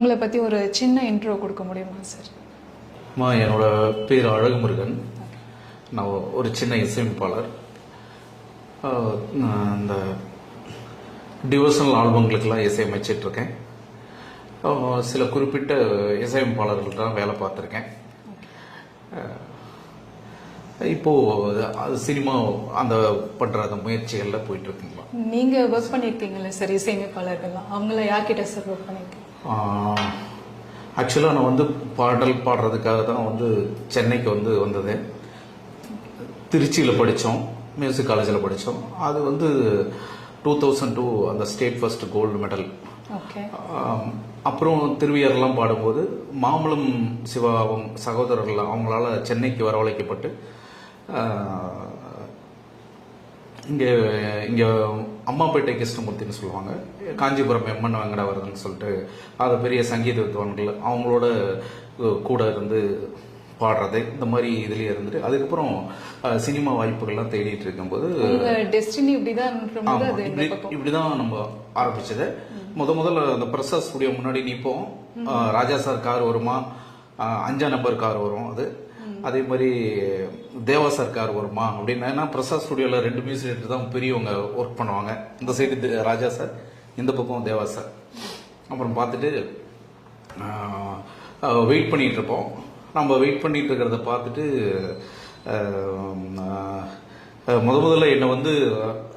உங்களை பற்றி ஒரு சின்ன இன்ட்ரோ கொடுக்க முடியுமா சார்? என்னோட பேர் அழகுமுருகன். நான் ஒரு சின்ன இசையமைப்பாளர். இந்த டிவோஷனல் ஆல்பங்களுக்கெல்லாம் இசையமைச்சிட்டு இருக்கேன். சில குறிப்பிட்ட இசையமைப்பாளர்கள்ட்ட தான் வேலை பார்த்துருக்கேன். இப்போது அது சினிமா அந்த பண்ணுற அந்த முயற்சிகளில் போயிட்டு இருக்குங்களா? நீங்கள் ஒர்க் பண்ணியிருக்கீங்களா சார் இசையமைப்பாளர்கள்லாம்? அவங்கள யார்கிட்ட சார் ஒர்க் பண்ணியிருக்கீங்க? ஆக்சுவலாக நான் பாடல் பாடுறதுக்காக தான் சென்னைக்கு வந்தது. திருச்சியில் படித்தோம், மியூசிக் காலேஜில் படித்தோம். அது 2002 அந்த ஸ்டேட் ஃபர்ஸ்ட் கோல்டு மெடல். அப்புறம் திருவியர்லாம் பாடும்போது மாம்பழம் சிவாவும் சகோதரர்கள் அவங்களால சென்னைக்கு வரவழைக்கப்பட்டு இங்கே அம்மாப்பேட்டை கிருஷ்ணமூர்த்தின்னு சொல்லுவாங்க, காஞ்சிபுரம் எம்என் வெங்கடாவரதன் சொல்லிட்டு அது பெரிய சங்கீத வித்வான்கள் அவங்களோட கூட இருந்து பாடுறது இந்த மாதிரி இதுலேயே இருந்துட்டு அதுக்கப்புறம் சினிமா வாய்ப்புகள்லாம் தேடிட்டு இருக்கும்போது இப்படிதான் நம்ம ஆரம்பிச்சது. முதல்ல அந்த பிரசாத் ஸ்டுடியோ முன்னாடி நிற்போம். ராஜா சார் கார் வருமா, 5ஆம் நம்பர் கார் வரும். அதே மாதிரி தேவா சார் கார் வருமா அப்படின்னு. ஏன்னா பிரசாத் ஸ்டுடியோவில் 2 மியூசிக் டைரக்டர் தான் பெரியவங்க ஒர்க் பண்ணுவாங்க. இந்த சைடு ராஜா சார், இந்த பக்கம் தேவா சார். அப்புறம் பார்த்துட்டு வெயிட் பண்ணிட்டு இருப்போம். நம்ம வெயிட் பண்ணிட்டு இருக்கிறத பார்த்துட்டு முதல்ல என்னை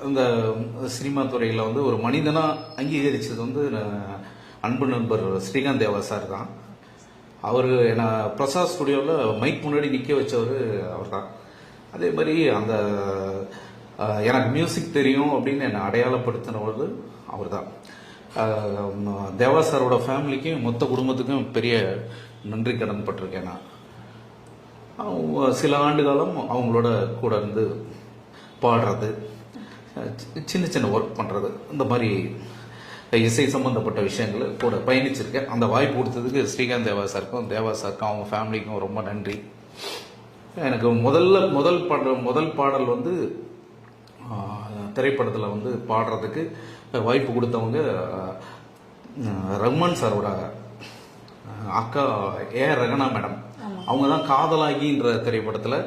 இந்த சினிமா துறையில் ஒரு மனிதனாக அங்கீகரித்தது அன்பு நண்பர் ஸ்ரீகாந்த் தேவா சார் தான். அவர் என்னை பிரசாத் ஸ்டுடியோவில் மைக் முன்னாடி நிற்க வச்சவர் அவர் தான். அதே மாதிரி அந்த எனக்கு மியூசிக் தெரியும் அப்படின்னு என்னை அடையாளப்படுத்தினவர் அவர் தான். தேவா சாரோட ஃபேமிலிக்கும் மொத்த குடும்பத்துக்கும் பெரிய நன்றி கடன் பட்டிருக்கேன் நான். சில ஆண்டு காலம் அவங்களோட கூட இருந்து பாடுறது, சின்ன சின்ன ஒர்க் பண்ணுறது, இந்த மாதிரி இசை சம்பந்தப்பட்ட விஷயங்கள் கூட பயணிச்சிருக்கேன். அந்த வாய்ப்பு கொடுத்ததுக்கு ஸ்ரீகாந்த் தேவா சாருக்கும் அவங்க ஃபேமிலிக்கும் ரொம்ப நன்றி. எனக்கு முதல் பாடல் திரைப்படத்தில் பாடுறதுக்கு வாய்ப்பு கொடுத்தவங்க ரஹ்மான் சாரோட அக்கா ஏஆர் ரகனா மேடம். அவங்க தான் காதலாகின்ற திரைப்படத்தில்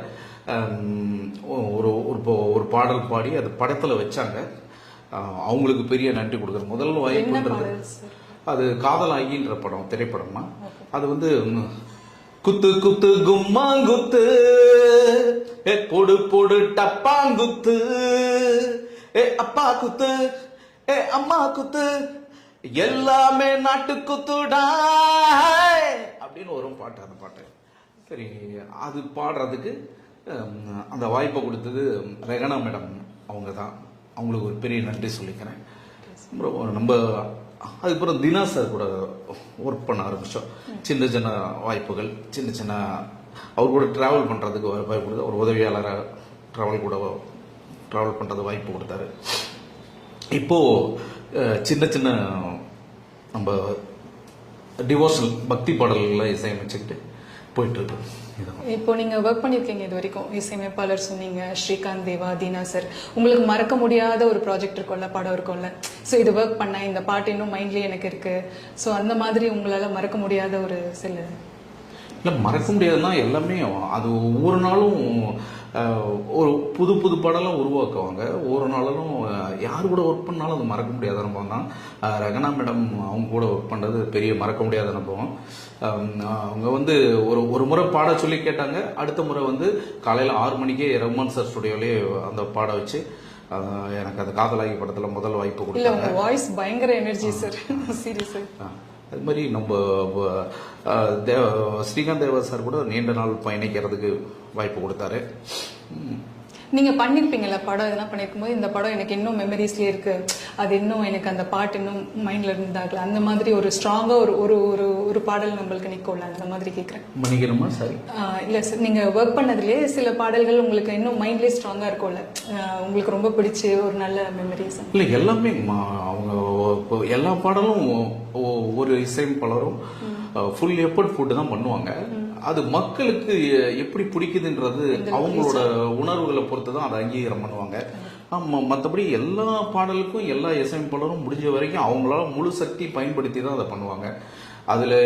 ஒரு பாடல் பாடி அது படத்தில் வச்சாங்க. அவங்களுக்கு பெரிய நன்றி கொடுக்குறேன். முதல் வாய்ப்புன்றது அது காதலாகின்ற திரைப்படமா. அது குத்து குத்து கும்மாங்குத்து, பொடு பொடு டப்பாங்குத்து, அப்பா குத்து, அம்மா குத்து, எல்லாமே நாட்டு குத்துடா அப்படின்னு வரும் பாட்டு. அந்த பாட்டு சரி, அது பாடுறதுக்கு அந்த வாய்ப்பை கொடுத்தது ரெகனா மேடம். அவங்க தான். அவங்களுக்கு ஒரு பெரிய நன்றி சொல்லிக்கிறேன். நம்ம அதுக்கப்புறம் தினா சார் கூட ஒர்க் பண்ண ஆரம்பித்தோம். சின்ன சின்ன வாய்ப்புகள், சின்ன சின்ன அவர் கூட ட்ராவல் பண்ணுறதுக்கு வாய்ப்பு கொடுத்து, ஒரு உதவியாளராக ட்ராவல் பண்ணுறது வாய்ப்பு கொடுத்தாரு. இப்போது சின்ன சின்ன நம்ம டிவோஷனல் பக்தி பாடல்களை இசையமைச்சுக்கிட்டு போயிட்டுருக்கு. இப்போ நீங்கள் ஒர்க் பண்ணியிருக்கீங்க இது வரைக்கும், இசையமைப்பாளர் சொன்னீங்க, ஸ்ரீகாந்த் தேவா, தீனா சார். உங்களுக்கு மறக்க முடியாத ஒரு ப்ராஜெக்ட் இருக்கும்ல, படம் இருக்கும்ல, ஸோ இது ஒர்க் பண்ண இந்த பாட்டு இன்னும் மைண்ட்லேயே எனக்கு இருக்குது, ஸோ அந்த மாதிரி உங்களால் மறக்க முடியாத ஒரு சில? இல்லை, மறக்க முடியாதுன்னா எல்லாமே அது ஒவ்வொரு நாளும் ஒரு புது புது பாடலாம் உருவாக்குவாங்க. ஒவ்வொரு நாளும் யார் கூட ஒர்க் பண்ணாலும் அது மறக்க முடியாத அனுபவம் தான். ரகனா மேடம் அவங்க கூட ஒர்க் பண்ணுறது பெரிய மறக்க முடியாத அனுபவம். அவங்க ஒரு முறை பாட சொல்லி கேட்டாங்க. அடுத்த முறை காலையில் 6 மணிக்கே ரஹ்மான் சார் ஸ்டுடியோலேயே அந்த பாட வச்சு எனக்கு அந்த காதலாகி படத்தில் முதல் வாய்ப்பு கொடுத்தாங்க. வாய்ஸ் பயங்கர எனர்ஜி சார், சீரியஸா. அது மாதிரி நம்ம ஸ்ரீகாந்த் தேவா சார் கூட நீண்ட நாள் பயணிக்கிறதுக்கு வாய்ப்பு கொடுத்தாரு. நீங்கள் பண்ணியிருப்பீங்களா படம்? இதெல்லாம் பண்ணியிருக்கும் போது இந்த படம் எனக்கு இன்னும் மெமரிஸ்லேயே இருக்குது, அது இன்னும் எனக்கு அந்த பாட்டு இன்னும் மைண்டில் இருந்தாகல, அந்த மாதிரி ஒரு ஸ்ட்ராங்காக ஒரு ஒரு ஒரு பாடல் நம்மளுக்கு நிற்கல, அந்த மாதிரி கேட்குறேன். மன்னிக்கணுமா? சரி, இல்லை சார், நீங்கள் ஒர்க் பண்ணதுலேயே சில பாடல்கள் உங்களுக்கு இன்னும் மைண்ட்லேயே ஸ்ட்ராங்காக இருக்கும்ல, உங்களுக்கு ரொம்ப பிடிச்சி ஒரு நல்ல மெமரிஸ்? இல்லை, எல்லாமே அவங்க எல்லா பாடலும் ஒரு இசையமைப்பாளரும் ஃபுல் எஃபர்ட் போட்டு தான் பண்ணுவாங்க. அது மக்களுக்கு எப்படி பிடிக்குதுன்றது அவங்களோட உணர்வுகளை பொறுத்து தான் அதை அங்கீகாரம் பண்ணுவாங்க. மற்றபடி எல்லா பாடலுக்கும் எல்லா இசையமைப்பாளரும் முடிஞ்ச வரைக்கும் அவங்களால முழு சக்தி பயன்படுத்தி தான் அதை பண்ணுவாங்க. அதில்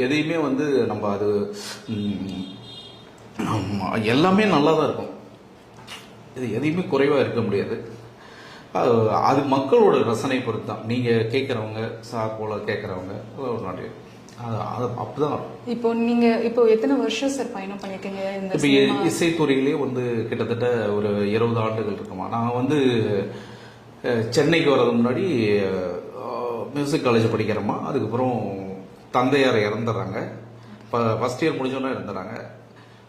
எதையுமே வந்து நம்ம அது எல்லாமே நல்லா தான் இருக்கும். இது எதையுமே குறைவாக இருக்க முடியாது. அது மக்களோட ரசனை பொறுத்து தான். நீங்கள் கேட்குறவங்க சார் போல கேட்குறவங்க ஒரு நாடு அது அப்படிதான். இப்போ எத்தனை வருஷம் சார் பயணம் பண்ணிருக்கீங்க இந்த இப்போ இசைத்துறையிலே வந்து கிட்டத்தட்ட ஒரு 20 ஆண்டுகள் இருக்குமா. நான் வந்து சென்னைக்கு வர்றது முன்னாடி மியூசிக் காலேஜ் படிக்கிறோமா. அதுக்கப்புறம் தந்தையார் இறந்துடுறாங்க. First year முடிஞ்சோன்னா இறந்துடுறாங்க.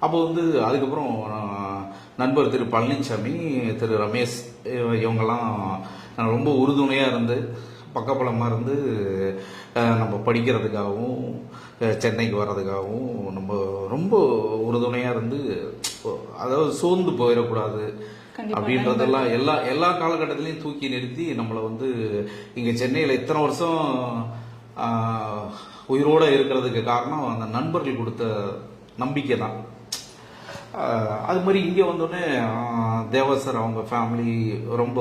அப்போ வந்து அதுக்கப்புறம் நண்பர் திரு பழனிசாமி, திரு ரமேஷ் இவங்கெல்லாம் ரொம்ப உறுதுணையாக இருந்து பக்கபலமாக இருந்து நம்ம படிக்கிறதுக்காகவும் சென்னைக்கு வர்றதுக்காகவும் நம்ம ரொம்ப உறுதுணையாக இருந்து, அதாவது சோர்ந்து போயிடக்கூடாது அப்படின்றதெல்லாம் எல்லா காலகட்டத்திலையும் தூக்கி நிறுத்தி நம்மளை வந்து இங்கே சென்னையில் இத்தனை வருஷம் உயிரோடு இருக்கிறதுக்கு காரணம் அந்த நண்பர்கள் கொடுத்த நம்பிக்கை தான். அது மாதிரி இங்கே வந்தோடனே தேவா சார் அவங்க ஃபேமிலி ரொம்ப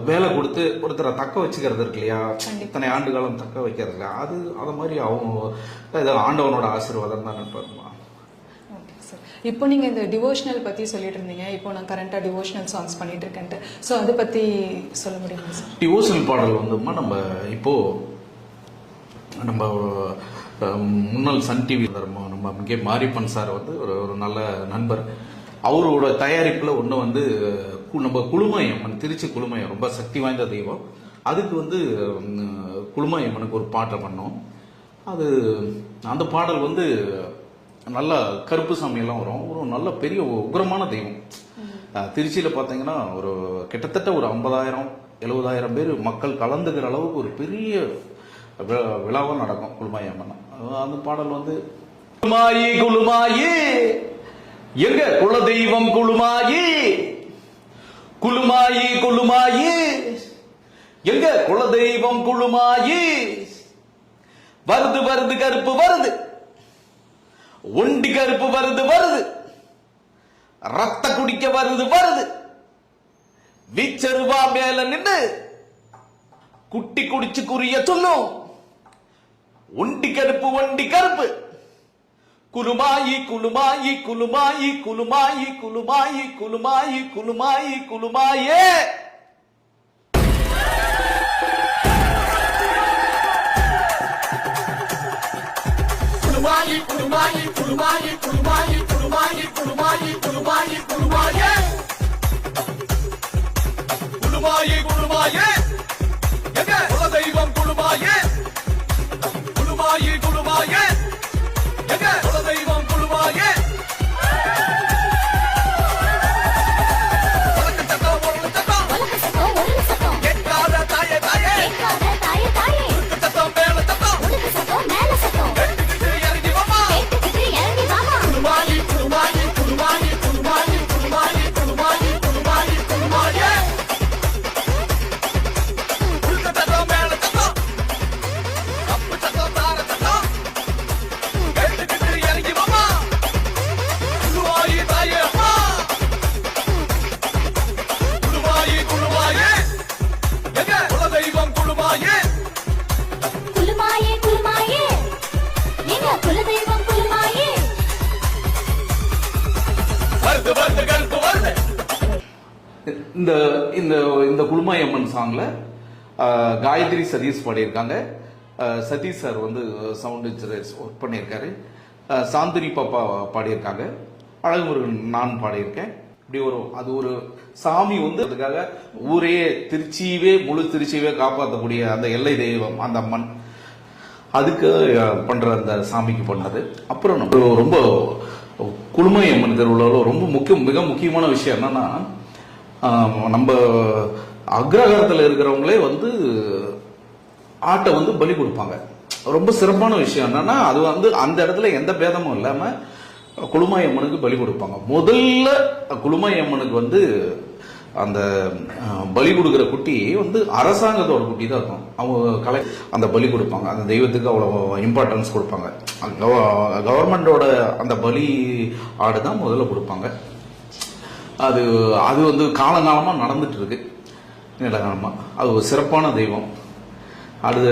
வேலை கொடுத்து ஒருத்தரை தக்க வச்சுக்கிறது இருக்கு இல்லையா, இத்தனை ஆண்டு காலம் தக்க வைக்கிறது இல்லையா, அது மாதிரி அவங்க ஆண்டவனோட ஆசீர்வாதம் தான் நினைப்பாருமா. இப்போ நீங்கள் இந்த டிவோஷனல் பற்றி சொல்லிட்டு இருந்தீங்க. இப்போ நான் கரண்டாக டிவோஷனல் சாங்ஸ் பண்ணிட்டு இருக்கேன்ட்டு, ஸோ அதை பற்றி சொல்ல முடியுமா சார்? டிவோஷனல் பாடல் வந்துமா நம்ம முன்னாள் சன் டிவி நம்ம இங்கே மாரியப்பன் சார் வந்து ஒரு நல்ல நண்பர். அவரோட தயாரிப்பில் ஒன்று வந்து நம்ம குழுமாயம்மன், திருச்சி குழுமாயம் ரொம்ப சக்தி வாய்ந்த தெய்வம். அதுக்கு வந்து குழுமாயம்மனுக்கு ஒரு பாட்டை பண்ணோம். அந்த பாடல் வந்து நல்லா கருப்பு சாமியெல்லாம் வரும். ஒரு நல்ல பெரிய உக்ரமான தெய்வம். திருச்சியில் பார்த்தீங்கன்னா ஒரு கிட்டத்தட்ட ஒரு 50,000-70,000 பேர் மக்கள் கலந்துக்கிற அளவுக்கு ஒரு பெரிய விழாவும் நடக்கும் குழுமாயம்மன். அந்த பாடல் வந்து குழுமாயி குழுமாயி எங்க குல தெய்வம் குழுமாயி, குழுமாயி குழுமாயி எங்க குல தெய்வம் குழுமாயி, வருது வருது கருப்பு வருது, ஒண்டி கருப்பு வருது வருது, ரத்த குடிக்க வருது வருது, வீச்சருவா மேல நின்று குட்டி குடிச்சு குறிய சொல்லும், ஒண்டி கருப்பு ஒண்டி கருப்பு, குலுமாயி குலுமாயி குலுமாயி குலுமாயி குலுமாயி குலுமாயி குலுமாயி குலுமாயே. குலுமாயி குலுமாயி குலுமாயி குலுமாயி குலுமாயி குலுமாயி குலுமாயி குலுமாயே, குலுமாயி குலுமாயே எங்க குல தெய்வம் குலுமாயே, குலுமாயி குலுமாயே எங்க குல தெய்வம் குலுமாயே. இந்த குழுமாயம்மன் சாங்ல காயத்ரி சதீஷ் பாடியிருக்காங்க. சதீஷ் சார் வந்து சவுண்ட் இன்ஜினியர்ஸ் ஒர்க் பண்ணியிருக்காரு. சாந்தினி பாப்பா பாடியிருக்காங்க. அழகுமுருகன் நான் பாடியிருக்கேன். இப்படி அது ஒரு சாமி வந்து அதுக்காக ஊரே முழு திருச்சியவே காப்பாற்றக்கூடிய அந்த எல்லை தெய்வம் அந்த அம்மன், அதுக்கு பண்ற அந்த சாமிக்கு பண்ணது. அப்புறம் நம்ம ரொம்ப குழுமாயம்மன் திருவிழாவில் ரொம்ப மிக முக்கியமான விஷயம் என்னன்னா, நம்ம அக்ரஹாரத்தில் இருக்கிறவங்களே வந்து ஆட்டை வந்து பலி கொடுப்பாங்க. ரொம்ப சிறப்பான விஷயம் என்னன்னா, அது வந்து அந்த இடத்துல எந்த பேதமும் இல்லாம குழுமாயம்மனுக்கு பலி கொடுப்பாங்க. முதல்ல குழுமாயம்மனுக்கு வந்து அந்த பலி கொடுக்குற குட்டி வந்து அரசாங்கத்தோட குட்டி தான் இருக்கும். அவங்க அந்த பலி கொடுப்பாங்க, அந்த தெய்வத்துக்கு அவ்வளோ இம்பார்ட்டன்ஸ் கொடுப்பாங்க. கவர்மெண்டோட அந்த பலி ஆடு தான் முதல்ல கொடுப்பாங்க. அது அது வந்து காலங்காலமாக நடந்துட்டு இருக்கு, நிலகாலமா. அது ஒரு சிறப்பான தெய்வம். அது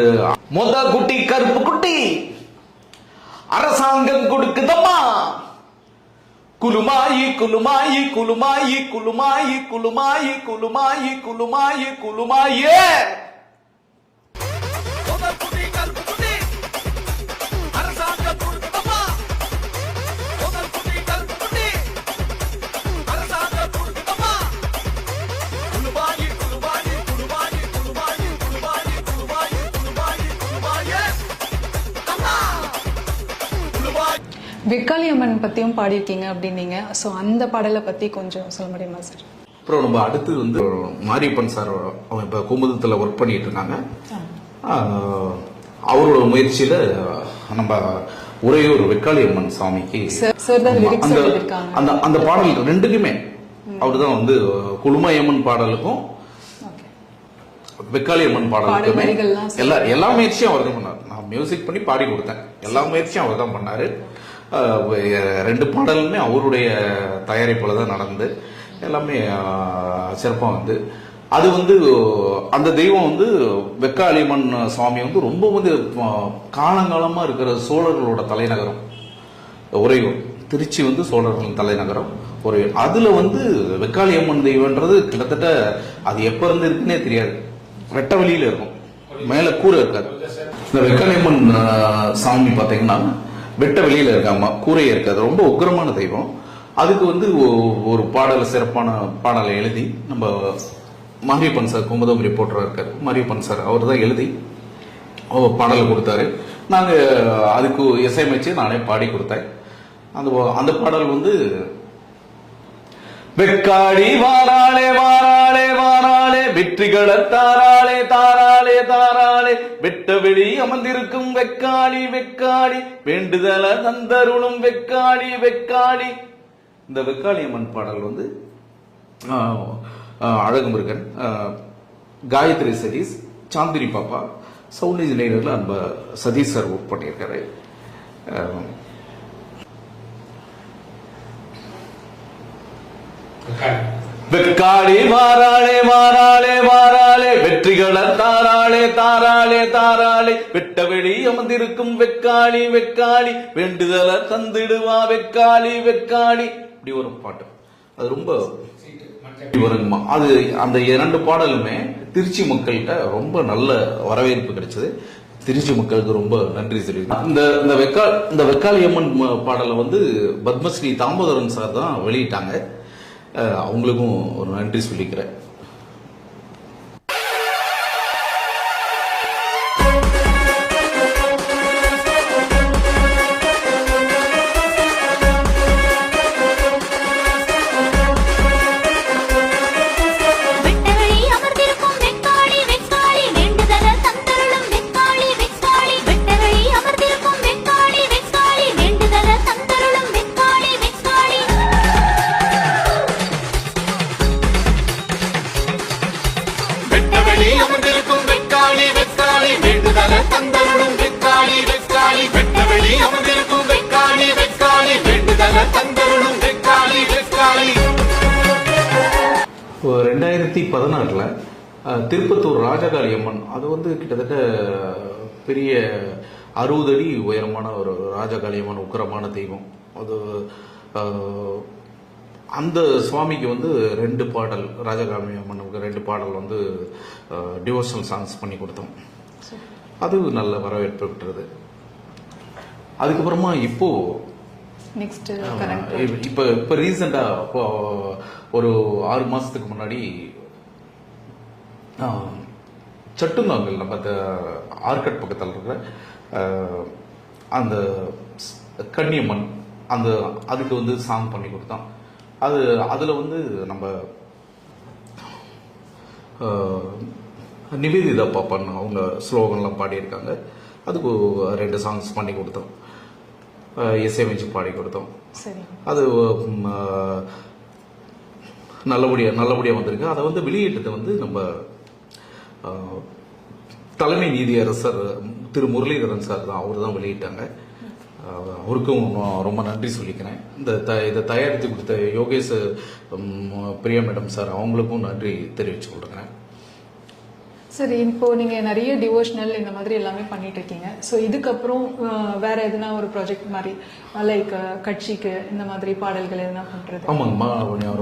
குட்டி கருப்பு குட்டி அரசாங்கம் கொடுக்குதம்மா, குலுமாயி குலுமாயி குலுமாயி குலுமாயி குலுமாயி குலுமாயி குலுமாயி குலுமாயே. வெக்காளி அம்மன் பத்தியும் பாடியிருக்கீங்க அப்படின்னீங்க. ஸோ அந்த பாடலை பத்தி கொஞ்சம் சொல்ல முடியுமா சார்? அப்புறம் நம்ம அடுத்து வந்து மாரியப்பன் சார், அவங்க இப்போ குமுதத்தில் ஒர்க் பண்ணிட்டு இருக்காங்க. அவரோட முயற்சியில நம்ம உறையூர் வெக்காளி அம்மன் சாமிக்கு அந்த பாடல் ரெண்டுக்குமே அவர் தான் வந்து குழுமையம்மன் பாடலுக்கும் வெக்காளி அம்மன் பாடலுக்குமே எல்லா முயற்சியும் அவர் தான் பண்ணார். நான் மியூசிக் பண்ணி பாடி கொடுத்தேன், எல்லா முயற்சியும் அவர் தான் பண்ணாரு. ரெண்டு பாடலுமே அவருடைய தயாரிப்புல தான் நடந்து எல்லாமே சிறப்பாக வந்து அது வந்து அந்த தெய்வம் வந்து வெக்காளியம்மன் சுவாமி வந்து ரொம்ப வந்து காலங்காலமாக இருக்கிற சோழர்களோட தலைநகரம் உறையூர். திருச்சி வந்து சோழர்களின் தலைநகரம் உறையூர். அதுல வந்து வெக்காளியம்மன் தெய்வம்ன்றது கிட்டத்தட்ட அது எப்ப இருந்து இருக்குன்னே தெரியாது. வெட்ட வெளியில இருக்கும், மேல கூரை இருக்காது. இந்த வெக்காளியம்மன் சாமி பார்த்தீங்கன்னா வெட்ட வெளியில இருக்காம கூரையே இருக்காது. ரொம்ப உக்கிரமான தெய்வம். அதுக்கு வந்து ஒரு பாடலை, சிறப்பான பாடலை எழுதி நம்ம மாரியப்பன் சார், குமுதம் ரிப்போர்ட்டராக இருக்காரு மாரியப்பன் சார், அவர் தான் எழுதி பாடலை கொடுத்தாரு. நாங்கள் அதுக்கு இசையமைச்சு நானே பாடி கொடுத்தேன். அந்த பாடல் வந்து வெக்காளி வாராளே வாராளே வாராளே வெற்றிகளை தாராளே தாராளே தாராளே வெட்ட வெளி அமர்ந்திருக்கும் வெக்காளி வெக்காளி வேண்டுதல தந்தருளும் வெக்காளி வெக்காளி. இந்த வெக்காளி அம்மன் பாடல் வந்து அழகுமுருகன், காயத்ரி சதீஷ், சாந்தினி பாப்பா, சவுண்ட் இன்ஜினியர்ல நம்ம சதீஷ் சார் ஒர்க் பண்ணியிருக்காரு. வெக்காளி வாராளே வாராளே வாராளே வெற்றிகளை தாராளே தாராளே தாராளே வெட்ட வெளி அமர்ந்திருக்கும் வெக்காளி வெக்காளி வேண்டுதலை தந்திடுவா வெக்காளி வெக்காளி. இப்படி ஒரு பாட்டு, அது ரொம்ப வருங்கம்மா. அது அந்த இரண்டு பாடலுமே திருச்சி மக்கள்கிட்ட ரொம்ப நல்ல வரவேற்பு கிடைச்சது. திருச்சி மக்களுக்கு ரொம்ப நன்றி தெரிவிக்கிறேன். இந்த வெக்காளி அம்மன் பாடலை வந்து பத்மஸ்ரீ தாமோதரன் சார் தான் வெளியிட்டாங்க. அவங்களுக்கும் ஒரு நன்றி சொல்லிக்கிறேன். இப்போ 2016 திருப்பத்தூர் ராஜகாளி அம்மன், அது வந்து கிட்டத்தட்ட பெரிய 60 அடி உயரமான ஒரு ராஜகாளி அம்மன், உக்கிரமான தெய்வம். அது அந்த சுவாமிக்கு வந்து 2 பாடல், ராஜகாளி அம்மனுக்கு 2 பாடல் வந்து டிவோஷனல் சாங்ஸ் பண்ணி கொடுத்தோம். அது நல்ல வரவேற்பு பெற்றது. அதுக்கப்புறமா இப்போ ரீசெண்டா ஒரு 6 மாசத்துக்கு முன்னாடி சட்டுந்தாங்கல் நம்ம ஆர்கட் பக்கத்தில் இருக்கிற அந்த கன்னியம்மன், அதுக்கு வந்து சாங் பண்ணி கொடுத்தோம். அதுல வந்து நம்ம நிவேதிதா பாப்பன் அவங்க ஸ்லோகன்லாம் பாடியிருக்காங்க. அதுக்கு 2 சாங்ஸ் பண்ணி கொடுத்தோம், இசையமைச்சு பாடி கொடுத்தோம். அது நல்லபடியாக வந்திருக்கு. அதை வந்து வெளியிட்டதை வந்து நம்ம தலைமை நீதியரசர் திரு முரளிதரன் சார் தான், அவர் தான் வெளியிட்டாங்க. அவருக்கும் ரொம்ப நன்றி சொல்லிக்கிறேன். இதை தயாரித்து கொடுத்த யோகேஷ் பிரியா மேடம் சார், அவங்களுக்கும் நன்றி தெரிவிச்சு கொள்கிறேன். சரி, இப்போ நீங்க நிறைய டிவோஷனல் இந்த மாதிரி எல்லாமே பண்ணிட்டு இருக்கீங்க. ஸோ இதுக்கப்புறம் வேற எதுனா ஒரு ப்ராஜெக்ட் மாதிரி லைக் கட்சிக்கு இந்த மாதிரி பாடல்கள் எதுனா பண்றது? ஆமாங்கம்மா,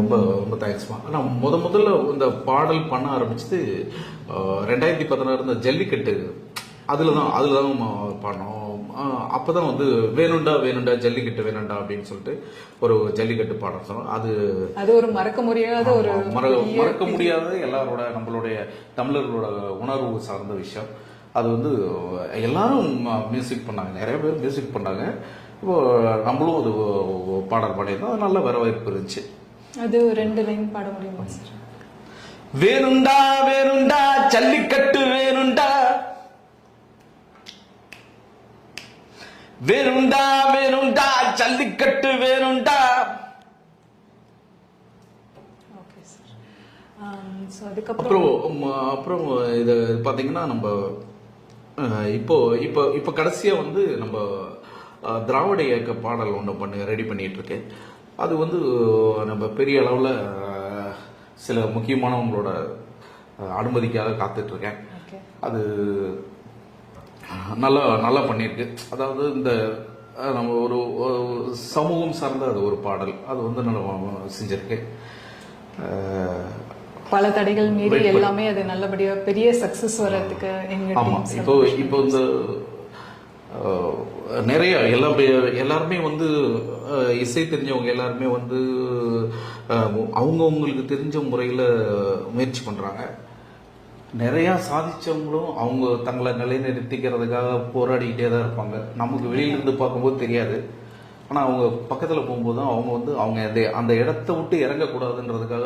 ரொம்ப ரொம்ப தேங்க்ஸ்மா. ஆனால் முதல்ல இந்த பாடல் பண்ண ஆரம்பிச்சது 2016 இந்த ஜல்லிக்கட்டு அதில் தான் பண்ணோம். அப்போதான் வந்து வேணுண்டா ஜல்லிக்கட்டு வேணுண்டா அப்படின்னு சொல்லிட்டு ஒரு ஜல்லிக்கட்டு பாடம் சொன்னோம். அது ஒரு மறக்க முடியாத எல்லாரோட நம்மளுடைய தமிழர்களோட உணர்வு சார்ந்த விஷயம். அது வந்து எல்லாரும் மியூசிக் பண்ணாங்க, நிறைய பேர் மியூசிக் பண்ணாங்க. இப்போ நம்மளும் அது பாடல் பாடியிருந்தோம். அது நல்ல வரவேற்பு இருந்துச்சு. அது 2 லைன் பாட முடியுமா சார்? வேணுண்டா ஜல்லிக்கட்டு வேணுண்டா, வேணுண்டா ஜல்லிக்கட்டு வேணுண்டா. அப்புறம் இது பாத்தீங்கன்னா நம்ம இப்போ கடைசியா வந்து நம்ம திராவிட இயக்க பாடல் ஒன்று ரெடி பண்ணிட்டு இருக்கேன். அது வந்து நம்ம பெரிய அளவில் சில முக்கியமானவங்களோட அனுமதிக்காக காத்துட்டு இருக்கேன். அது நல்லா பண்ணியிருக்கு. அதாவது இந்த நம்ம ஒரு சமூகம் சார்ந்த அது ஒரு பாடல், அது வந்து நல்லா செஞ்சிருக்கு. பல தடைகள் மீறி எல்லாமே அது நல்லபடியா பெரிய சக்சஸ் வர்றதுக்கு இப்போ இந்த நிறைய எல்லாருமே வந்து இசை தெரிஞ்சவங்க எல்லாருமே வந்து அவங்களுக்கு தெரிஞ்ச முறையில் முயற்சி பண்றாங்க. நிறைய சாதிச்சவங்களும் அவங்க தங்களை நிலைநிறுத்திக்கிறதுக்காக போராடிக்கிட்டே தான் இருப்பாங்க. நமக்கு வெளியிலிருந்து பார்க்கும்போது தெரியாது. ஆனால் அவங்க பக்கத்தில் போகும்போது தான் அவங்க வந்து அந்த இடத்த விட்டு இறங்கக்கூடாதுன்றதுக்காக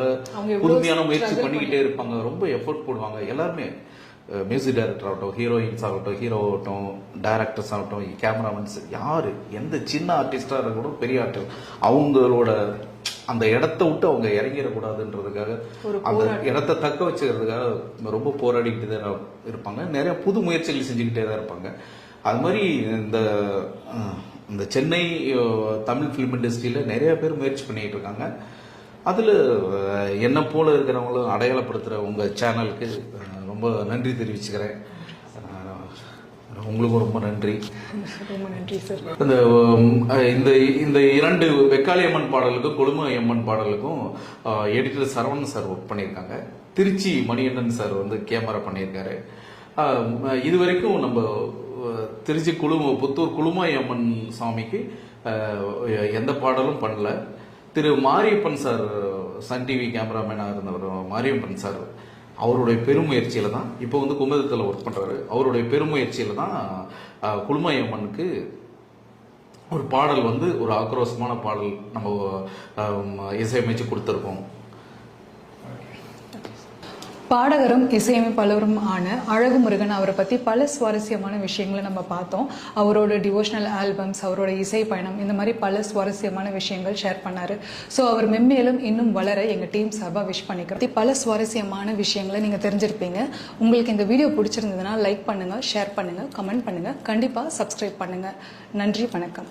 புதுமையான முயற்சி பண்ணிக்கிட்டே இருப்பாங்க. ரொம்ப எஃபர்ட் போடுவாங்க எல்லாருமே. மியூசிக் டைரக்டர் ஆகட்டும், ஹீரோயின்ஸ் ஆகட்டும், ஹீரோ ஆகட்டும், டைரக்டர்ஸ் ஆகட்டும், கேமராமேன்ஸ், யாரு எந்த சின்ன ஆர்டிஸ்டா இருக்கட்டும், பெரிய ஆர்டிஸ்ட், அவங்களோட அந்த இடத்த விட்டு அவங்க இறங்கிடக்கூடாதுன்றதுக்காக, அந்த இடத்த தக்க வச்சுக்கிறதுக்காக ரொம்ப போராடிக்கிட்டு தான் இருப்பாங்க. நிறைய புது முயற்சிகள் செஞ்சுக்கிட்டே தான் இருப்பாங்க. அது மாதிரி இந்த சென்னை தமிழ் ஃபிலிம் இண்டஸ்ட்ரியில் நிறைய பேர் முயற்சி பண்ணிக்கிட்டு இருக்காங்க. அதில் என்ன போல இருக்கிறவங்களும் அடையாளப்படுத்துகிற உங்கள் சேனலுக்கு ரொம்ப நன்றி தெரிவிச்சுக்கிறேன். உங்களுக்கும் ரொம்ப நன்றி. ரொம்ப நன்றி சார். இந்த 2 வெக்காளியம்மன் பாடலுக்கும் கொழுமையம்மன் பாடலுக்கும் எடிட்டர் சரவணன் சார் ஒர்க் பண்ணியிருக்காங்க. திருச்சி மணிகண்டன் சார் வந்து கேமரா பண்ணியிருக்காரு. இது வரைக்கும் நம்ம திருச்சி புத்தூர் குழுமையம்மன் சாமிக்கு எந்த பாடலும் பண்ணல. திரு மாரியப்பன் சார், சன் டிவி கேமராமேனாக இருந்தவர் மாரியப்பன் சார், அவருடைய பெருமுயற்சியில தான் இப்போ வந்து குமுதத்தில் ஒர்க் பண்றாரு. அவருடைய பெருமுயற்சியில தான் குழுமையம்மனுக்கு ஒரு பாடல் வந்து ஒரு ஆக்ரோஷமான பாடல் நம்ம இசையமைச்சு கொடுத்துருக்கோம். பாடகரும் இசையமைப்பாளரும் ஆன அழகு முருகன் அவரை பற்றி பல சுவாரஸ்யமான விஷயங்களை நம்ம பார்த்தோம். அவரோட டிவோஷனல் ஆல்பம்ஸ், அவரோட இசை பயணம், இந்த மாதிரி பல சுவாரஸ்யமான விஷயங்கள் ஷேர் பண்ணாரு. ஸோ அவர் மென்மேலும் இன்னும் வளர எங்கள் டீம் சார்பாக விஷ் பண்ணிக்கிறோம். பல சுவாரஸ்யமான விஷயங்களை நீங்கள் தெரிஞ்சிருப்பீங்க. உங்களுக்கு இந்த வீடியோ பிடிச்சிருந்ததுன்னா லைக் பண்ணுங்கள், ஷேர் பண்ணுங்கள், கமெண்ட் பண்ணுங்கள், கண்டிப்பாக சப்ஸ்கிரைப் பண்ணுங்கள். நன்றி, வணக்கம்.